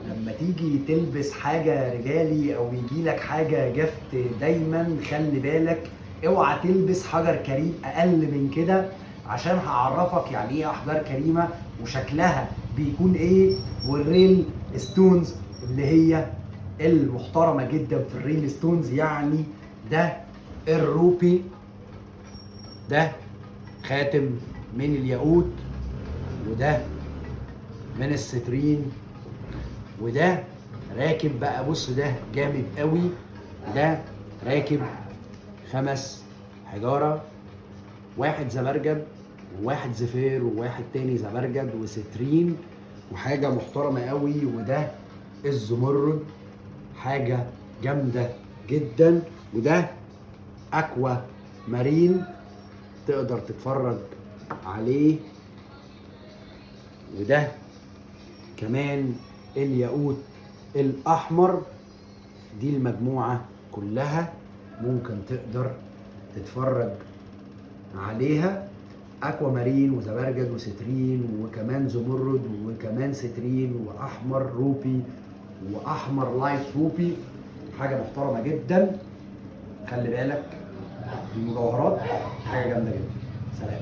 لما تيجي تلبس حاجة رجالي او يجيلك حاجة جفت، دايما خلي بالك اوعى تلبس حجر كريم اقل من كده، عشان هعرفك يعني ايه احجار كريمة وشكلها بيكون ايه. والريل ستونز اللي هي المحترمة جدا في الريل ستونز، يعني ده الروبي، ده خاتم من الياقوت، وده من السترين، وده راكب بقى، بص ده جامد قوي، ده راكب 5 حجارة، واحد زبرجد وواحد زفير وواحد تاني زبرجد وسترين، وحاجة محترمة قوي. وده الزمرد، حاجة جامدة جدا. وده اكوا مارين، تقدر تتفرج عليه. وده كمان الياقوت الاحمر. دي المجموعة كلها ممكن تقدر تتفرج عليها، اكوا مارين وزبرجد وسترين وكمان زمرد وكمان سترين واحمر روبي واحمر لايت روبي، حاجة محترمة جدا. خلي بالك المجوهرات حاجة جامدة جدا. سلام.